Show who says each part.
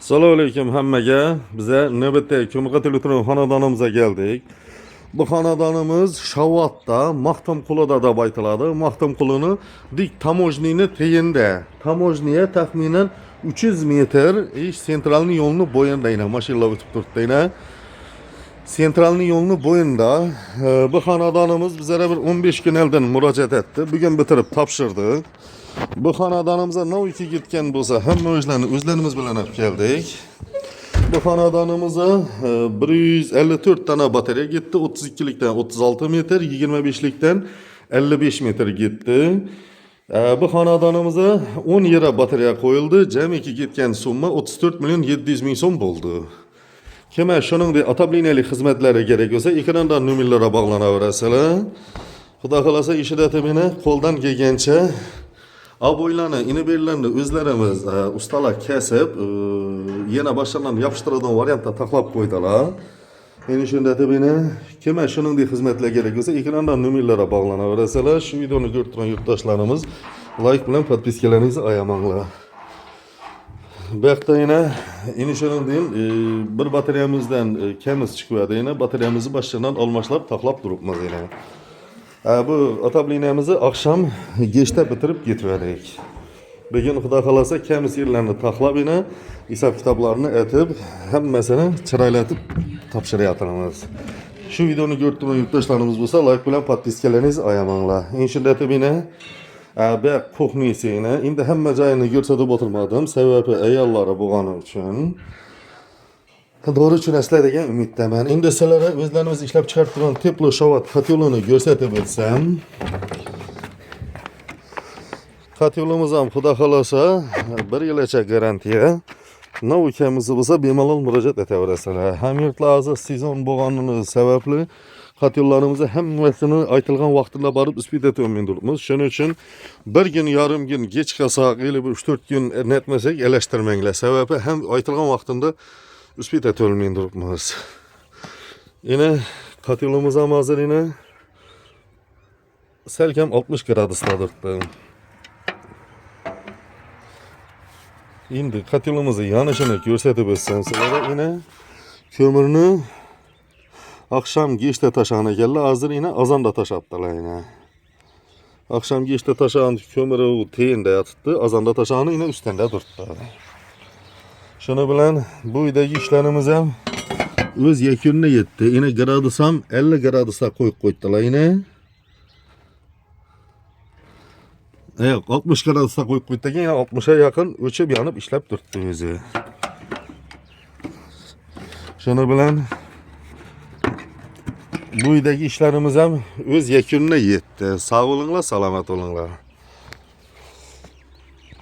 Speaker 1: Assalomu alaykum hammaga. Biza navbatdagi ko'mirqat elektron xonadonimizga keldik. Bu xonadonimiz Shavotda, Maxtumqulida deb aytiladi. Maxtumqulini dik tamojniyni teyinda. Tamojniya taxminan 300 metr ish sentralniy yo'lni bo'yinda, mashinalar o'tib turibdi. Sentralniy yo'lni bo'yinda bu xonadonimiz bizlarga bir 15 kun oldin murojaat etdi. Bugun bitirib topshirdik. Bu xonadonimizga noviki gitgan bo'lsa, hamma o'zlarimiz bilan olib keldik. Bu xonadonimizga 154 tane batareya gitti. 32likdan 36 metr, 25likdan 55 metr gitti. Bu xonadonimizga 10 yera batareya qo'yildi. Jamiki gitgan summa 34 milyon 700 ming so'm bo'ldi. Kimga shuningdek otobliniyalik xizmatlari kerak bo'lsa, ekrandan nomerlarga bog'lanaverasizlar. Xudo xolasa ishida meni qo'ldan kelgancha aboylarni, inibirlarni o'zlarimiz ustalar kesib, yana boshqalarni yopishtiradigan variantda taxlab qo'ydilar. Endi shunda meni kimga shuningdek xizmatlar kerak bo'lsa, ekrandan nomerlarga bog'lanaverasizlar. Shu videoni ko'rib turgan yurtdoshlarimiz like bilan podpiskalaringizni ayamanglar. Bu yoqda yana shuningdek bir batareyamizdan kamiz chiqyapti. Yana batareyamizni boshqadan almashlab taxlab turibmiz yana. Bu otobliniyamizni oqshom gechda bitirib ketdik. Bugun xudo xolasa kamiz yerlarni taxlab hisob kitoblarini aytib, hammasini chiroylatib topshiryapmiz. Shu videoni ko'rib turgan yurtdoshlarimiz bo'lsa, like bilan podpiskalaringizni ayamanglar. Shunda bu kuxnisini endi hamma joyini ko'rsatib o'tirmadim, sababi ayollari bo'lgani uchun. Doğru tushunasizlar degan umiddaman. Endi sizlarga o'zlarimiz ishlab chiqarib turgan Teplo Shavot kotyolini ko'rsatib o'tsam. Kotyolimiz ham xudo xolosa 1 yilgacha garantiya. Novukamizni bo'lsa bemalol murojaat etaverasizlar. Ham yurtlarimiz sezon bo'lgani sababli kotyollarimizni hammasini aytilgan vaqtida borib isbot turibmiz. Shuning uchun bir kun, yarim kun kech qolsak, 3-4 kun netmasak elashtirmanglar. Sababi ham aytilgan vaqtida isbot turibmiz. Yine kotyolimiz ham hozir salkam 60 gradusda turibdi. Endi kotyolimizni yonishini ko'rsatib o'tsam sizlarga ko'mirni oqshom gechda tashagan ekanlar, hozir azonda tashabdilar. Oqshom gechda tashagan ko'miri teyinda yotibdi, azonda tashagan ustida turibdi. Shuni bilan bu uydagi ishlarimiz ham o'z yakuniga yetdi. Gradus ham 50 gradusda qo'yib qo'ydilar. Yo'q, 60 gradusda qo'yib qo'ydigan, 60 ga yaqin o'chib yonib ishlab turibdi o'zi. Shuni bilan bu uydagi ishlarimiz ham o'z yakuniga yetdi. Sog' bo'linglar, salomat bo'linglar.